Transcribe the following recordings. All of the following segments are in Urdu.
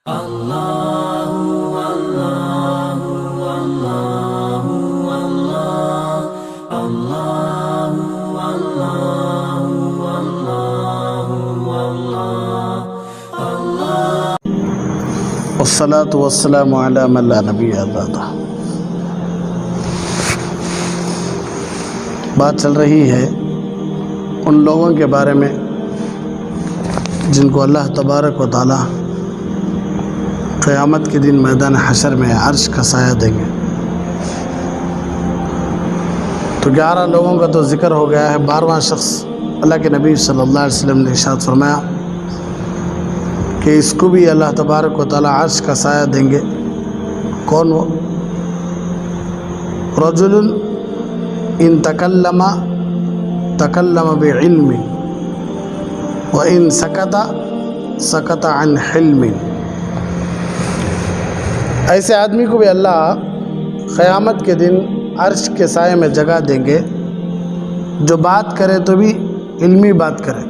والصلاة والسلام على من لا نبی بعدہ۔ بات چل رہی ہے ان لوگوں کے بارے میں جن کو اللہ تبارک و تعالی قیامت کے دن میدان حشر میں عرش کا سایہ دیں گے۔ تو 11 لوگوں کا تو ذکر ہو گیا ہے۔ 12واں شخص اللہ کے نبی صلی اللہ علیہ وسلم نے ارشاد فرمایا کہ اس کو بھی اللہ تبارک و تعالی عرش کا سایہ دیں گے۔ کون وہ؟ رجل ان تکلم بعلم وان سکت عن حلم۔ ایسے آدمی کو بھی اللہ قیامت کے دن عرش کے سائے میں جگہ دیں گے، جو بات کرے تو بھی علمی بات کرے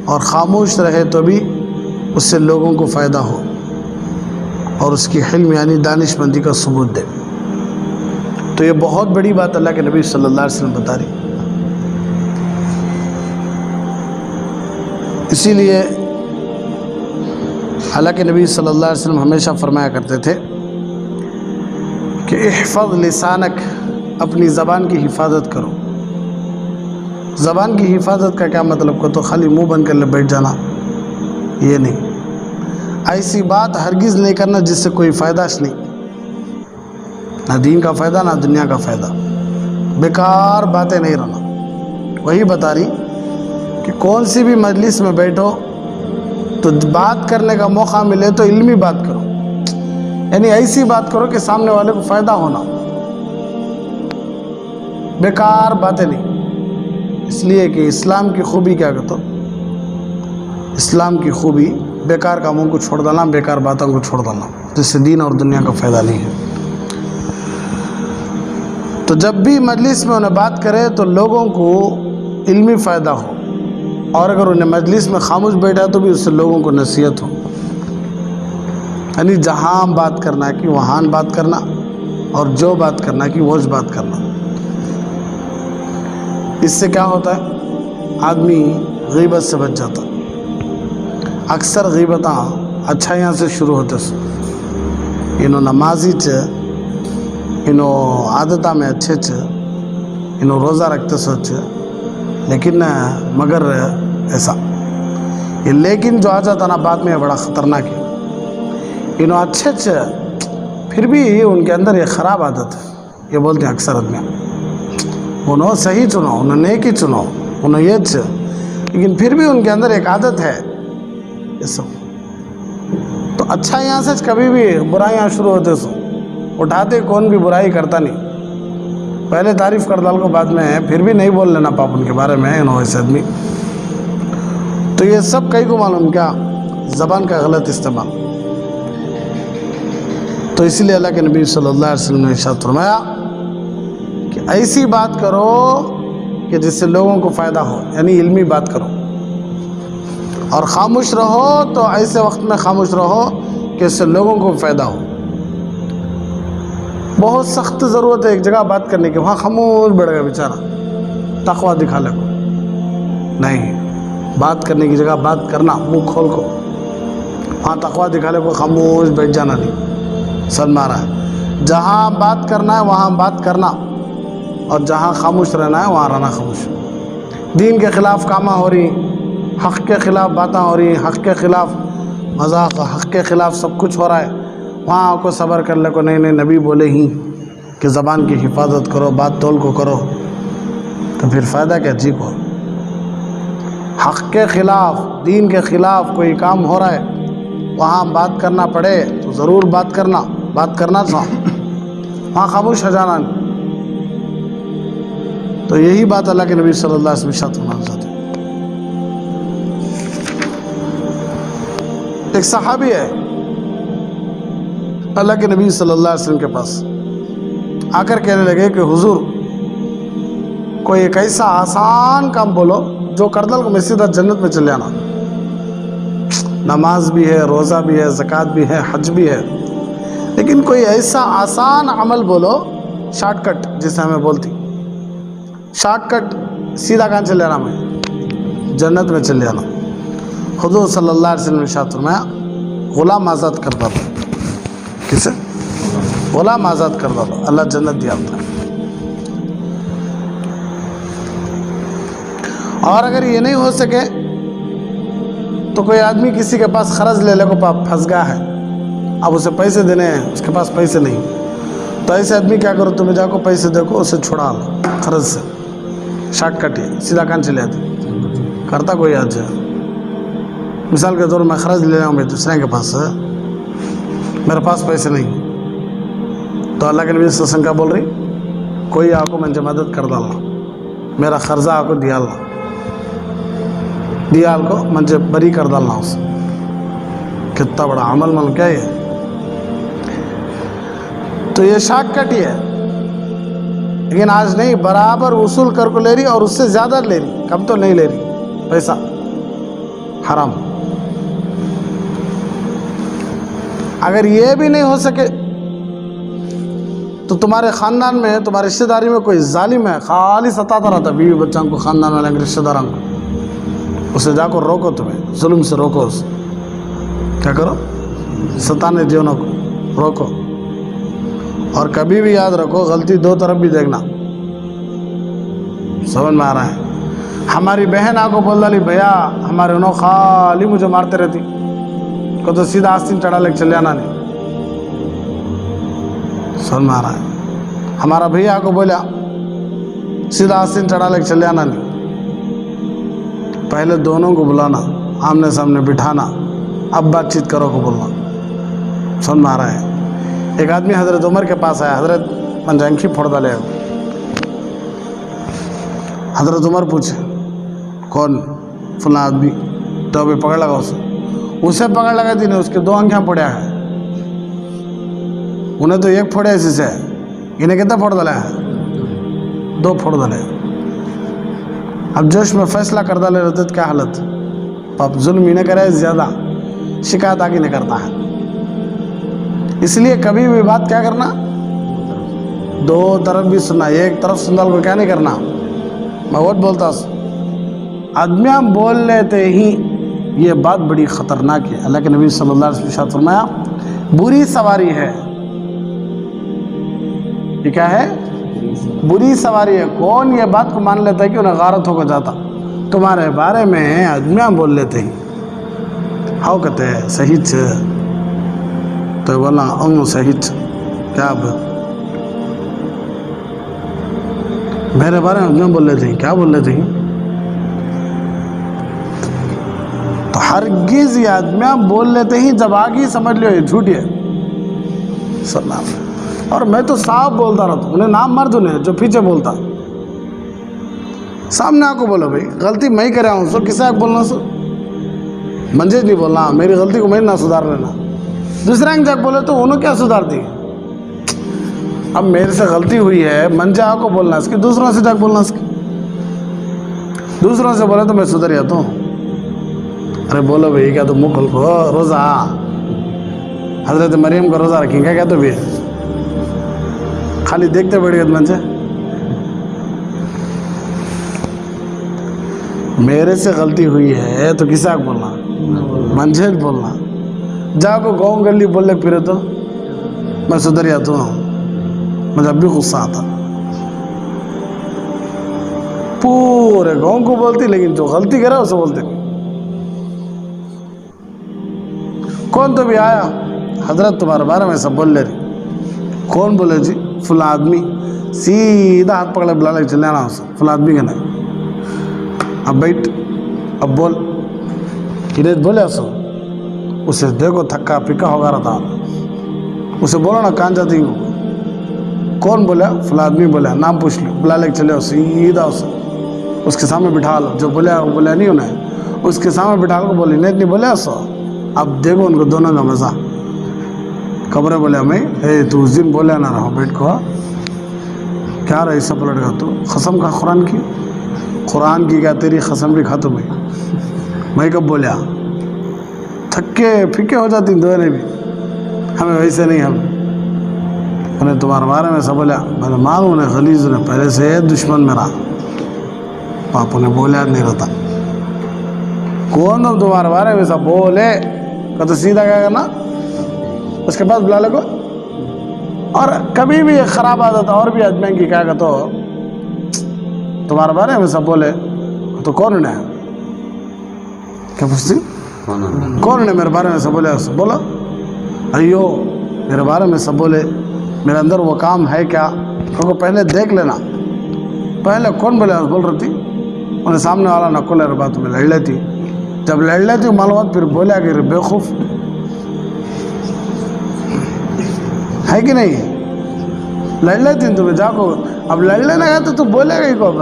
اور خاموش رہے تو بھی اس سے لوگوں کو فائدہ ہو اور اس کی حلم یعنی دانش مندی کا ثبوت دے۔ تو یہ بہت بڑی بات اللہ کے نبی صلی اللہ علیہ وسلم بتا رہی۔ اسی لیے اللہ کے نبی صلی اللہ علیہ وسلم ہمیشہ فرمایا کرتے تھے کہ احفظ لسانک، اپنی زبان کی حفاظت کرو۔ زبان کی حفاظت کا کیا مطلب؟ کو تو خالی منہ بند کر لے بیٹھ جانا، یہ نہیں۔ ایسی بات ہرگز نہیں کرنا جس سے کوئی فائدہ نہیں، نہ دین کا فائدہ نہ دنیا کا فائدہ۔ بیکار باتیں نہیں رہنا۔ وہی بتا رہی کہ کون سی بھی مجلس میں بیٹھو تو بات کرنے کا موقع ملے تو علمی بات کرو، یعنی ایسی بات کرو کہ سامنے والے کو فائدہ ہونا، بیکار باتیں نہیں۔ اس لیے کہ اسلام کی خوبی کیا کہتے؟ اسلام کی خوبی بیکار کاموں کو چھوڑ دینا، بیکار باتوں کو چھوڑ دینا، جس سے دین اور دنیا کا فائدہ نہیں ہے۔ تو جب بھی مجلس میں انہیں بات کرے تو لوگوں کو علمی فائدہ ہو، اور اگر انہیں مجلس میں خاموش بیٹھا تو بھی اس سے لوگوں کو نصیحت ہو۔ یعنی جہاں بات کرنا ہے کہ وہاں بات کرنا، اور جو بات کرنا ہے کہ وہ بات کرنا۔ اس سے کیا ہوتا ہے؟ آدمی غیبت سے بچ جاتا۔ اکثر غیبتاں اچھائیاں سے شروع ہوتے سو، انہوں نمازی انہوں عادتہ میں اچھے انہوں روزہ رکھتے سو اچھے، لیکن مگر ایسا یہ لیکن جو آ جاتا نا بعد میں بڑا خطرناک ہے۔ انہوں اچھے پھر بھی ان کے اندر یہ خراب عادت ہے۔ یہ بولتے ہیں اکثر آدمی انہوں صحیح چنو، انہوں نیکی چنو، انہوں یہ لیکن پھر بھی ان کے اندر ایک عادت ہے یہ سب۔ تو اچھا یہاں سے کبھی بھی برائیاں شروع ہوتے سو اٹھاتے، کون بھی برائی کرتا نہیں، پہلے تعریف کر ڈال کو بعد میں پھر بھی نہیں بول لینا پاپ ان کے بارے میں انہوں ایسے آدمی۔ تو یہ سب کئی کو معلوم کیا؟ زبان کا غلط استعمال۔ تو اسی لیے اللہ کے نبی صلی اللہ علیہ وسلم نے ارشاد فرمایا کہ ایسی بات کرو کہ جس سے لوگوں کو فائدہ ہو، یعنی علمی بات کرو، اور خاموش رہو تو ایسے وقت میں خاموش رہو کہ اس سے لوگوں کو فائدہ ہو۔ بہت سخت ضرورت ہے ایک جگہ بات کرنے کی، وہاں خاموش بیٹھ گیا بیچارہ، تقویٰ دکھا لے کو نہیں، بات کرنے کی جگہ بات کرنا منہ کھول کو، وہاں تقویٰ دکھا لے کو خاموش بیٹھ جانا نہیں، سن مارا ہے۔ جہاں بات کرنا ہے وہاں بات کرنا، اور جہاں خاموش رہنا ہے وہاں رہنا خاموش۔ دین کے خلاف کاماں ہو رہی، حق کے خلاف باتیں ہو رہی، حق کے خلاف مذاق، حق کے خلاف سب کچھ ہو رہا ہے، وہاں کو صبر کر لے کو نہیں نبی بولے ہی کہ زبان کی حفاظت کرو، بات تول کو کرو، تو پھر فائدہ کیا جی کو؟ حق کے خلاف، دین کے خلاف کوئی کام ہو رہا ہے، وہاں بات کرنا پڑے تو ضرور بات کرنا تھا، وہاں خاموش ہو جانا نہیں۔ تو یہی بات اللہ کے نبی صلی اللہ علیہ وسلم ارشاد فرمانا چاہتے ہیں۔ ایک صحابی ہے اللہ کے نبی صلی اللہ علیہ وسلم کے پاس آ کر کہنے لگے کہ حضور کوئی ایک ایسا آسان کام بولو جو کر دل کو میں سیدھا جنت میں چلے آنا۔ نماز بھی ہے، روزہ بھی ہے، زکوٰۃ بھی ہے، حج بھی ہے، لیکن کوئی ایسا آسان عمل بولو، شارٹ کٹ جسے ہمیں بولتی، شارٹ کٹ سیدھا کہاں چلے جانا؟ میں جنت میں چلے جانا۔ حضور صلی اللہ علیہ وسلم نے ارشاد فرمایا غلام آزاد کرتا تھا، کسے؟ غلام آزاد کرتا تھا، اللہ جنت دیا ہوتا ہے۔ اور اگر یہ نہیں ہو سکے تو کوئی آدمی کسی کے پاس قرض لے لے کو پھنس گیا ہے، اب اسے پیسے دینے ہیں، اس کے پاس پیسے نہیں، تو ایسے آدمی کیا کرو، تمہیں جا کو پیسے دے کو اسے چھڑا لو قرض سے، شارٹ کٹ ہے، سیدھا کان چلے آتی کرتا کوئی آج ہے۔ مثال کے طور میں قرض لے جاؤں میں دوسرے کے پاس سے، میرے پاس پیسے نہیں، تو اللہ کے نبی صلی اللہ علیہ وسلم کیا بول رہی؟ کوئی آپ کو منجے مدد کر ڈالنا، میرا قرضہ آپ کو دیالنا، دیال کو منجے بری کر ڈالنا اسے۔ کتنا بڑا عمل من کیا ہے؟ تو یہ شارٹ کٹ ہی ہے، لیکن آج نہیں، برابر وصول کر کو لے رہی اور اس سے زیادہ لے رہی، کم تو نہیں لے رہی، پیسہ حرام۔ اگر یہ بھی نہیں ہو سکے تو تمہارے خاندان میں، تمہارے رشتہ داری میں کوئی ظالم ہے، خالی ستاتا رہتا بیوی بچوں کو، خاندان والے رشتہ داروں کو، اسے جا کر روکو، تمہیں ظلم سے روکو، اسے کیا کرو؟ ستانے دیونوں کو روکو۔ اور کبھی بھی یاد رکھو غلطی دو طرف بھی دیکھنا، سمجھ میں آ رہا ہے؟ ہماری بہن آ کو بول ڈالی بھیا ہمارے انہوں خالی مجھے مارتے رہتی کو تو سیدھا آستین چڑھا لے کے چلے آنا نہیں، سمجھ میں آ رہا ہے؟ ہمارا بھیا کو بولا سیدھا آستین چڑھا لے کے چلے آنا نہیں، پہلے دونوں کو بلانا، آمنے سامنے بٹھانا، اب بات چیت کرو کو بولنا، سمجھ میں آ رہا ہے؟ ایک آدمی حضرت عمر کے پاس آیا، حضرت منجانکھی پھوڑ ڈالے، حضرت عمر پوچھے کون؟ فلاں آدمی، تو ابھی پکڑ لگا اسے پکڑ لگا تھی نہیں، اس کے دو آنکھیں پھوڑیا ہے، انہیں تو ایک پھوڑے اسی سے، انہیں کتنا پھوڑ ڈالا ہے؟ دو پھوڑ ڈالے۔ اب جوش میں فیصلہ کر ڈالے رہتے تو کیا حالت؟ اب ظلم ہی نہیں کرے زیادہ، شکایت آگے نہیں کرتا ہے۔ اس لیے کبھی بھی بات کیا کرنا، دو طرف بھی سننا، ایک طرف سندال کو کیا نہیں کرنا۔ میں وہت بولتا ہوں، آدمیاں بول لیتے ہی یہ بات بڑی خطرناک ہے۔ اللہ کے نبی صلی اللہ علیہ وسلم نے فرمایا بری سواری ہے، یہ کیا ہے؟ بری سواری ہے۔ کون یہ بات کو مان لیتا ہے کہ انہیں غارت ہو کر جاتا تمہارے بارے میں، آدمیاں بول لیتے ہی ہاؤ کہتے ہیں صحیح چھے، تو بولا صحیح چھے، کیا اب میرے بارے میں آدمیاں بول لیتے ہیں، کیا بول لیتے ہیں؟ تو ہرگز یہ آدمیاں بول لیتے ہی جب آگے سمجھ لو یہ جھوٹ ہے، سلام۔ اور میں تو صاف بولتا رہتا ہوں، انہیں نام مرد انہیں جو پیچھے بولتا، سامنے آ کو بولو بھائی غلطی میں ہی کرے ہوں، سو کسے آگ بولنا، سو منجے نہیں بولنا، میری غلطی کو میں نہ سدھار لینا، دوسرے آنگ جاگ بولے تو انہوں کیا سدھار دی؟ اب میرے سے غلطی ہوئی ہے، منجے آ کو بولنا اس کی، دوسروں سے جاگ بولنا اس کی، دوسروں سے بولے تو میں سدھر جاتا ہوں۔ ارے بولو بھائی کیا تو منہ کھول کو روزہ، حضرت مریم کو روزہ رکھیں گے کیا تو بھی خالی دیکھتے بیٹھ گئے منجے؟ میرے سے غلطی ہوئی ہے تو کسے آگ بولنا؟ منجے بولنا۔ جا کو گاؤں گلی بولے پھرے تو میں سدھر جاتا ہوں، مجھے اب بھی غصہ آتا، پورے گاؤں کو بولتی لیکن جو غلطی کرے اسے بولتے نہیں۔ کون تو بھی آیا حضرت تمہارے بارے میں سب بول لے رہی، کون بولے جی؟ فلاں آدمی، سیدھا ہاتھ پکڑے بلا لے چلے آنا اسے، فلاں آدمی کا نہیں، اب بیٹھ، اب بول، کنہیں بولے اسے دیکھو تھکا پکا ہوگا رہتا، اسے بولو نا کہاں جاتی ہوں، کون بولا؟ فلاں آدمی بولا، نام پوچھ لو، بلا لے چلے سیدھا اسے اس کے سامنے بٹھا لو، جو بولیا وہ بولیا نہیں انہیں، اس کے سامنے بٹھا کو بولی نہیں بولے سو، اب دیکھو ان کو دونوں کا مزہ۔ خبریں بولے ہمیں تو اس دن بولے نہ رہو، بیٹھ کو کیا رہا ایسا پلٹ گا تو قسم کھا قرآن کی، قرآن کی کیا تیری قسم بھی کھا تو میں کب بولیا؟ تھکے پھکے ہو جاتی دونوں بھی. ہمیں ویسے نہیں. ہم انہیں تمہارے بارے میں سب بولا. میں نے معلوم انہیں غلیظ نے پہلے سے دشمن میرا. پاپا نے بولا نہیں رہتا کون تم تمہارے بارے میں سب بولے کہ تو سیدھا کیا کرنا اس کے پاس بلا لے کو. اور کبھی بھی ایک خراب عادت اور بھی آدمی کی کیا کہ تو تمہارے بارے میں سب بولے تو کون نے کیا پوچھتی کون نے میرے بارے میں سب بولے. بولا ایو میرے بارے میں سب بولے میرے اندر وہ کام ہے کیا کیونکہ پہلے دیکھ لینا. پہلے کون بولے بول رہی تھی انہیں سامنے والا نقل ہے بات میں لڑ لیتی. جب لڑ لیتی معلومات پھر بولے کہ بیوقوف ہے کہ نہیں. لڑ لیتی تمہیں جا کو. اب لڑ لینا گیا تو بولے گا ہی کو. اب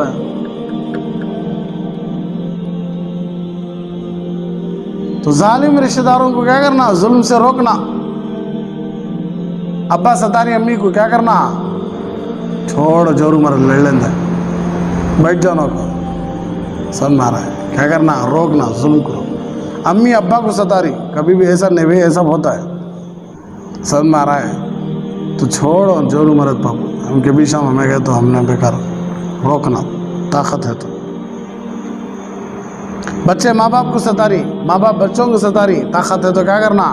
تو ظالم رشتہ داروں کو کیا کرنا ظلم سے روکنا. ابا ستاری امی کو کیا کرنا چھوڑ جورو مر لڑ لینا بیٹھ جانا کو سن مارا ہے. کیا کرنا روکنا ظلم کرو. امی ابا کو ستاری کبھی بھی ایسا نہیں بھی ایسا ہوتا ہے سن مارا ہے تو چھوڑو جورو مرد پاپو ہم کے بیچ ہمیں گئے تو ہم نے بیکار روکنا طاقت ہے. تو بچے ماں باپ کو ستاری ماں باپ بچوں کو ستاری طاقت ہے تو کیا کرنا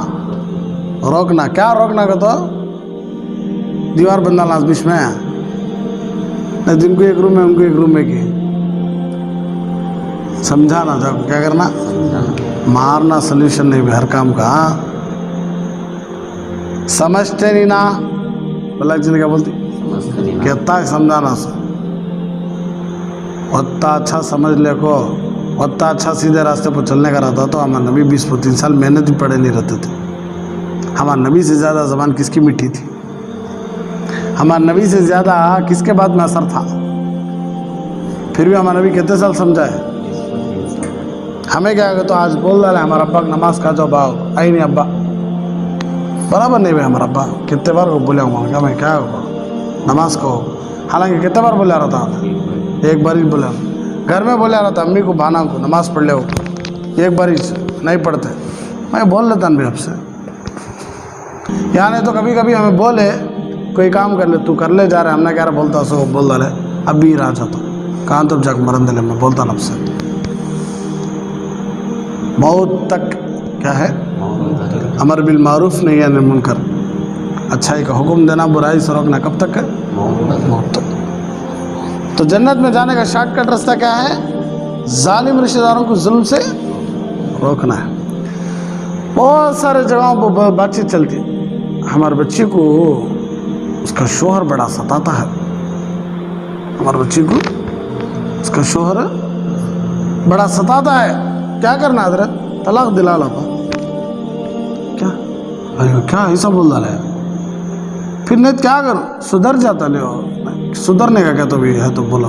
روکنا. کیا روکنا کہ تو دیوار بندہ لازمش میں جن کو ایک روم میں ان کو ایک روم میں کی سمجھانا جا کیا کرنا مارنا سلیوشن نہیں بھی ہر کام کا. سمجھتے نہیں نا بلا جی نے کیا بولتی کہتا ہے سمجھانا سا اتنا اچھا سمجھ لے کو اتنا اچھا سیدھے راستے پر چلنے کا رہتا. تو ہمارے نبی 20-25 سال محنت بھی پڑے نہیں رہتے تھے. ہمارے نبی سے زیادہ زبان کس کی میٹھی تھی. ہمارے نبی سے زیادہ کس کے بعد میں اثر تھا. پھر بھی ہمارا نبی کتنے سال سمجھائے. ہمیں کیا کہ تو آج بول رہا ہے ہمارا ابا نماز کھا جاؤ باؤ آئی نہیں ابا برابر نہیں بھی ہمارا ابا کتنے بار کو بولے ہوں گا میں کیا ہوگا نماز کو. حالانکہ کتنے بار بولا رہا تھا ایک بار ہی بولا. گھر میں بولا رہا تھا امی کو بہانا کو نماز پڑھ لے ہو ایک بار ہی نہیں پڑھتے. میں بول لیتا بھی اب سے یعنی تو کبھی کبھی ہمیں بولے کوئی کام کر لے تو کر لے جا رہے ہم نے کیا رہا بولتا سو بول رہے اب بھی رہا چاہتا کہاں تب جا کے مرن دلے میں بولتا نا اب سے موت تک کیا ہے امر بالمعروف نہیں ہے منکر اچھائی کا حکم دینا برائی سے روکنا کب تک ہے موت تک. تو جنت میں جانے کا شارٹ کٹ راستہ کیا ہے ظالم رشتہ داروں کو ظلم سے روکنا ہے. بہت سارے جگہوں پر بات چیت چلتی. ہمارے بچے کو اس کا شوہر بڑا ستاتا ہے. ہمارے بچے کو اس کا شوہر بڑا ستاتا ہے. کیا کرنا حضرت طلاق دلا لا کیا ایسا بول رہا ہے. پھر نہیں کیا کرو سدھر جاتا لے سدھرنے کا کیا تو بھی ہے تو بولا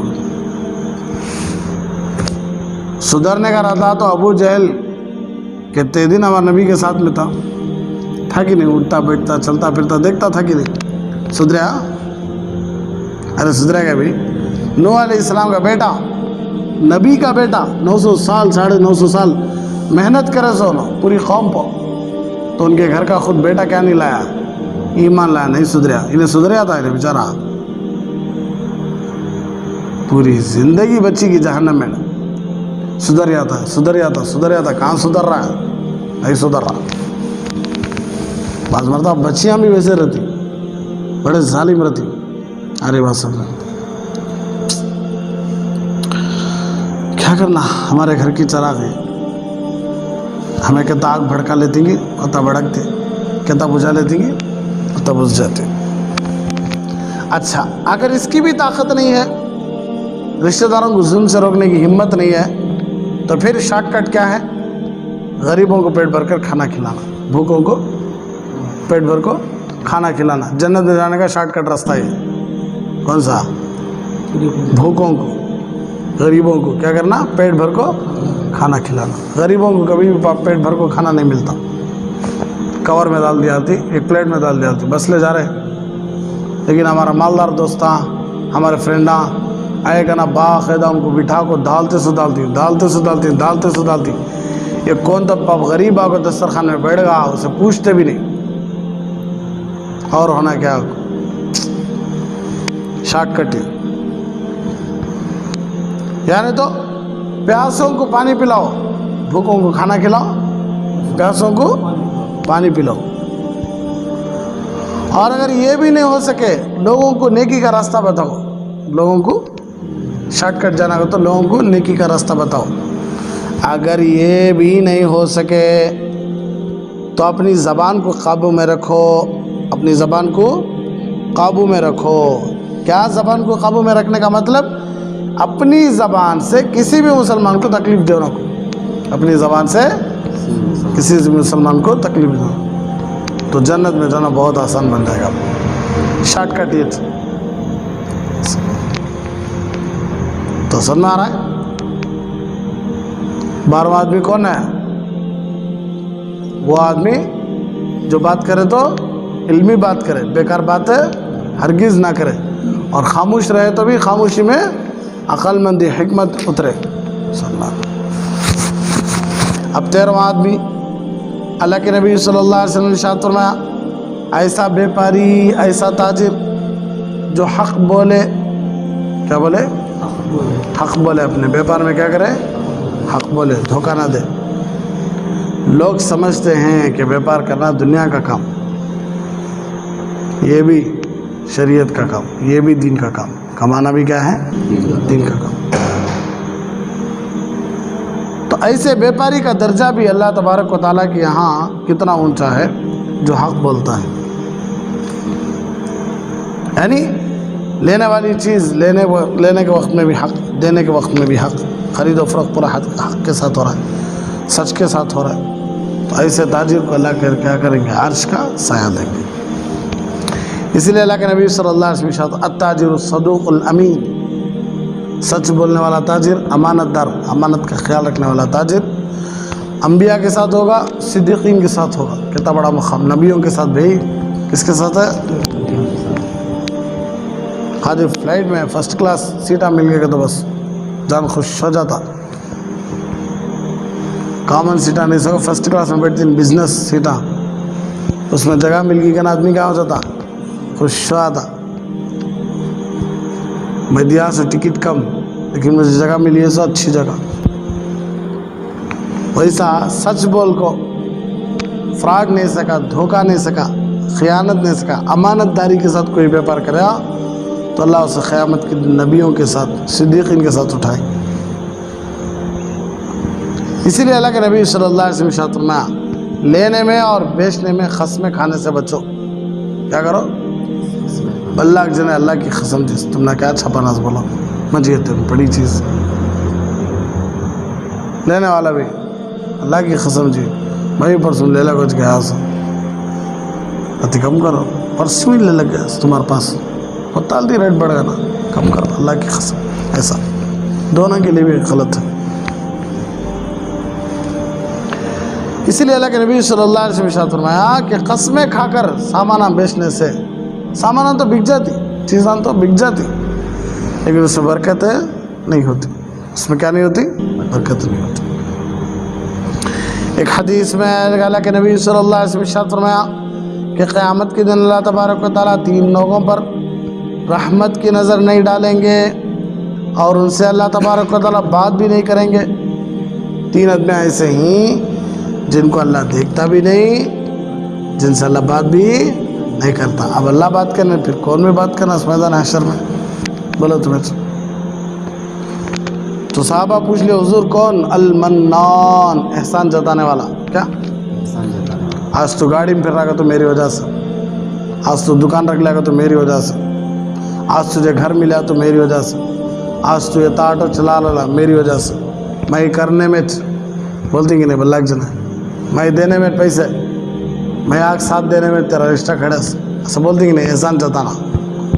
سدھرنے کا رہتا. تو ابو جہل کتنے دن ہمارے نبی کے ساتھ میں تھا کہ نہیں اٹھتا بیٹھتا چلتا پھرتا دیکھتا تھا کہ نہیں سدھریا. ارے سدھرے گا بھی نوح علیہ السلام کا بیٹا نبی کا بیٹا 900 سال 950 سال محنت کرے سو پوری قوم پر تو ان کے گھر کا خود بیٹا کیا نہیں لایا ایمان لایا نہیں سدھریا. انہیں سدھریا تھا انہیں بیچارہ پوری زندگی بچی کی جہنم میں سدھر جاتا کہاں سدھر رہا ہے نہیں سدھر رہا. بعض مرتبہ بچیاں بھی ویسے رہتی بڑے ظالم رہتی. ارے بات سب کیا کرنا ہمارے گھر کی چراغ ہے ہمیں کہتا آگ بھڑکا لیتی گی کہتا بھڑکتے کہتا بجھا لیتی گی کہتا بجھ جاتے. اچھا اگر اس کی بھی طاقت نہیں ہے رشتہ داروں کو ظلم سے روکنے کی ہمت نہیں ہے تو پھر شارٹ کٹ کیا ہے غریبوں کو پیٹ بھر کر کھانا کھلانا بھوکوں کو پیٹ بھر کو کھانا کھلانا. جنت میں جانے کا شارٹ کٹ راستہ ہے کون سا بھوکوں کو غریبوں کو کیا کرنا پیٹ بھر کو کھانا کھلانا. غریبوں کو کبھی بھی پیٹ بھر کو کھانا نہیں ملتا. کور میں ڈال دی جاتی ایک پلیٹ میں ڈال دی جاتی بس لے جا رہے. لیکن ہمارا مالدار دوستاں ہمارے فرینڈاں آئے گا نا باقاعدہ ان کو بٹھا کو ڈالتے سے ڈالتی یہ کون تو پاپ غریب آ کر دسترخوان میں بیٹھ گا اسے پوچھتے بھی نہیں اور ہونا کیا شارٹ کٹ ہے یعنی تو پیاسوں کو پانی پلاؤ بھوکوں کو کھانا کھلاؤ پیاسوں کو پانی پلاؤ اور اگر یہ بھی نہیں ہو سکے لوگوں کو نیکی کا راستہ بتاؤ لوگوں کو شارٹ کٹ جانا ہو تو لوگوں کو نیکی کا راستہ بتاؤ اگر یہ بھی نہیں ہو سکے تو اپنی زبان کو قابو میں رکھو اپنی زبان کو قابو میں رکھو کیا زبان کو قابو میں رکھنے کا مطلب اپنی زبان سے کسی بھی مسلمان کو تکلیف دینا اپنی زبان سے کسی بھی مسلمان کو تکلیف دینا تو جنت میں جانا بہت آسان بن جائے گا شارٹ کٹ یہ تو سن میں آ رہا ہے 12واں آدمی کون ہے وہ آدمی جو بات کرے تو علمی بات کرے بیکار بات ہرگز نہ کرے اور خاموش رہے تو بھی خاموشی میں عقل مندی حکمت اترے اب 13واں آدمی اللہ کے نبی صلی اللہ علیہ وسلم نے ارشاد فرمایا ایسا بیپاری ایسا تاجر جو حق بولے کیا بولے حق بولے اپنے بیپار میں کیا کرے حق بولے دھوکہ نہ دے لوگ سمجھتے ہیں کہ بیپار کرنا دنیا کا کام یہ بھی شریعت کا کام یہ بھی دین کا کام کمانا بھی کیا ہے دین کا کام تو ایسے بیپاری کا درجہ بھی اللہ تبارک و تعالیٰ کے یہاں کتنا اونچا ہے جو حق بولتا ہے یعنی لینے والی چیز لینے کے وقت میں بھی حق دینے کے وقت میں بھی حق خرید و فروخت پورا حق کے ساتھ ہو رہا ہے سچ کے ساتھ ہو رہا ہے تو ایسے تاجر کو اللہ کیا کریں گے عرش کا سایہ دیں گے اسی لیے اللہ کے نبی صلی اللہ علیہ وسلم التاجر الصدوق الامین سچ بولنے والا تاجر امانت دار امانت کا خیال رکھنے والا تاجر انبیاء کے ساتھ ہوگا صدیقین کے ساتھ ہوگا کتنا بڑا مقام نبیوں کے ساتھ بھی کس کے ساتھ ہے خالی فلائٹ میں فرسٹ کلاس سیٹاں مل گئے تو بس جان خوش ہو جاتا کامن سیٹاں نہیں سکو فرسٹ کلاس میں بیٹھتی بزنس سیٹاں اس میں جگہ مل گئی کہ نا آدمی کیا ہو جاتا خوش ہو آتا میں دیا سے ٹکٹ کم لیکن مجھے جگہ ملی ہے سو اچھی جگہ ویسا سچ بول کو فراڈ نہیں سکا دھوکہ نہیں سکا خیانت نہیں سکا امانت داری کے ساتھ کوئی بیپار کرے تو اللہ اسے قیامت کے نبیوں کے ساتھ صدیقین کے ساتھ اٹھائے اسی لیے اللہ کے نبی صلی اللہ علیہ وسلم ارشاد فرمایا لینے میں اور بیچنے میں قسمیں کھانے سے بچو کیا کرو اللہ کے جنے اللہ کی قسم جس تم نے کیا چھپا ناز بولو مجھے بڑی چیز لینے والا بھی اللہ کی قسم جی بھائی پرسوں لے لگا کچھ گیا سو اتی کم کرو پرسوں ہی لے لگ گیا تمہارے پاس اور تالتی ریٹ بڑھ گیا نا کم کرو اللہ کی قسم ایسا دونوں کے لیے بھی غلط ہے اسی لیے اللہ کے نبی صلی اللہ علیہ وسلم ارشاد فرمایا کہ قسمیں کھا کر سامانہ بیچنے سے سامانہ تو بک جاتی چیزاں تو بک جاتی لیکن اس میں برکت نہیں ہوتی اس میں کیا نہیں ہوتی برکت نہیں ہوتی ایک حدیث میں اللہ کے نبی صلی اللہ علیہ وسلم ارشاد فرمایا کہ قیامت کے دن اللہ تبارک و تعالیٰ 3 لوگوں پر رحمت کی نظر نہیں ڈالیں گے اور ان سے اللہ تبارک و تعالیٰ بات بھی نہیں کریں گے 3 آدمی ایسے ہی جن کو اللہ دیکھتا بھی نہیں جن سے اللہ بات بھی نہیں کرتا اب اللہ بات کرنے پھر کون میں بات کرنا اس میدان حشر میں بولو تمہیں تو صحابہ پوچھ لے حضور کون المنان احسان جتانے والا کیا آج تو گاڑی میں پھر رہا گا تو میری وجہ سے آج تو دکان رکھ لے گا تو میری وجہ سے آج تجھے گھر ملا تو میری وجہ سے آج تو یہ آٹو چلا لا میری وجہ سے میں کرنے میں بولتی کہ نہیں بلّہ جنا میں دینے میں پیسے میں آگ ساتھ دینے میں تیرا رشتہ کھڑا ایسا بولتی کہ نہیں احسان جتانا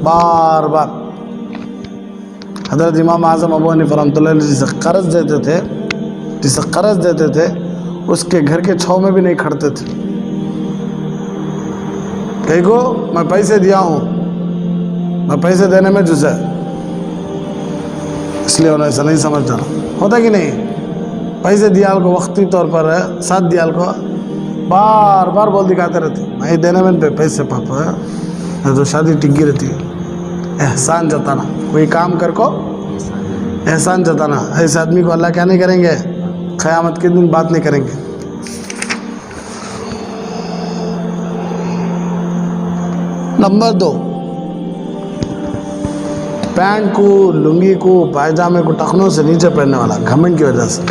بار بار حضرت امام اعظم ابو حنیفہ رحمۃ اللہ علیہ جسے قرض دیتے تھے اس کے گھر کے چھاؤں میں بھی نہیں کھڑتے تھے کہیں کو میں پیسے دیا ہوں میں پیسے دینے میں جزے اس لیے انہیں ایسا نہیں سمجھ جانا ہوتا کہ نہیں پیسے دیال کو وقتی طور پر ساتھ دیال کو بار بار بول دکھاتے رہتے میں دینے میں پیسے پاپا تو شادی ٹگی رہتی ہے. احسان جتانا, کوئی کام کر کو احسان جتانا. ایسے آدمی کو اللہ کیا نہیں کریں گے, قیامت کے دن بات نہیں کریں گے. نمبر 2, پینٹ کو, لنگی کو, پائجامے کو ٹخنوں سے نیچے پہننے والا گھمنڈ کی وجہ سے.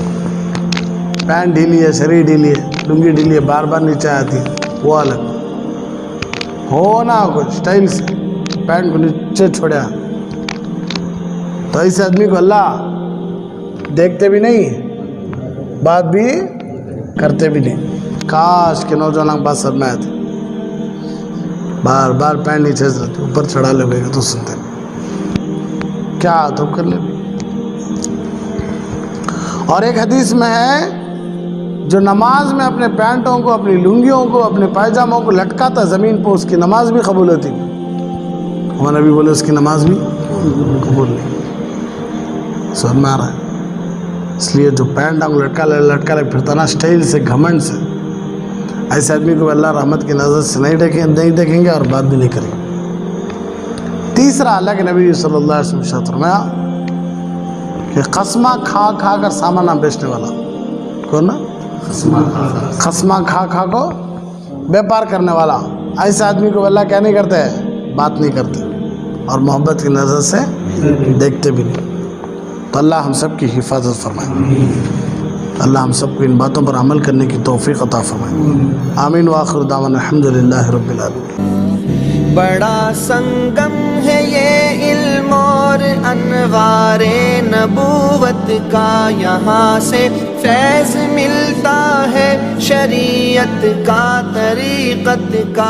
پینٹ ڈھیلی ہے, شریر ڈھیلی ہے, لنگی ڈھیلی ہے, بار بار نیچے آتی ہے, وہ الگ ہونا کچھ سٹائل سے پینٹ کو نیچے چھوڑیا. تو ایسے آدمی کو اللہ دیکھتے بھی نہیں, بات بھی کرتے بھی نہیں. کاش کے نوجوانوں کی بات سب میں آتی, بار بار پینٹ نیچے رہتی, اوپر چڑھا لے گا تو سنتے کیا تو کر لے. اور ایک حدیث میں ہے جو نماز میں اپنے پینٹوں کو, اپنی لنگیوں کو, اپنے پائجاموں کو لٹکاتا زمین پہ, اس کی نماز بھی قبول ہوتی. ہمارا نبی بولے اس کی نماز بھی قبول نہیں. سمجھ میں آ رہا ہے؟ اس لیے جو پینٹ کو لٹکا لے پھرتا نا اسٹائل سے, گھمنڈ سے, ایسے آدمی کو اللہ رحمت کی نظر سے نہیں دیکھیں گے اور بات بھی نہیں کریں گے. تیسرا, اللہ کے نبی صلی اللہ علیہ وسلم نے فرمایا کہ قسمہ کھا کھا کر سامان نہ بیچنے والا کون نا, قسمہ کھا کھا کو بیپار کرنے والا, ایسے آدمی کو اللہ کیا نہیں کرتے, بات نہیں کرتے اور محبت کی نظر سے دیکھتے بھی نہیں. تو اللہ ہم سب کی حفاظت فرمائے, اللہ ہم سب کو ان باتوں پر عمل کرنے کی توفیق عطا فرمائے. آمین وآخر دعوانا الحمدللہ رب العالمین. بڑا سنگم ہے یہ علم اور انوار نبوت کا, یہاں سے فیض ملتا ہے شریعت کا, طریقت کا.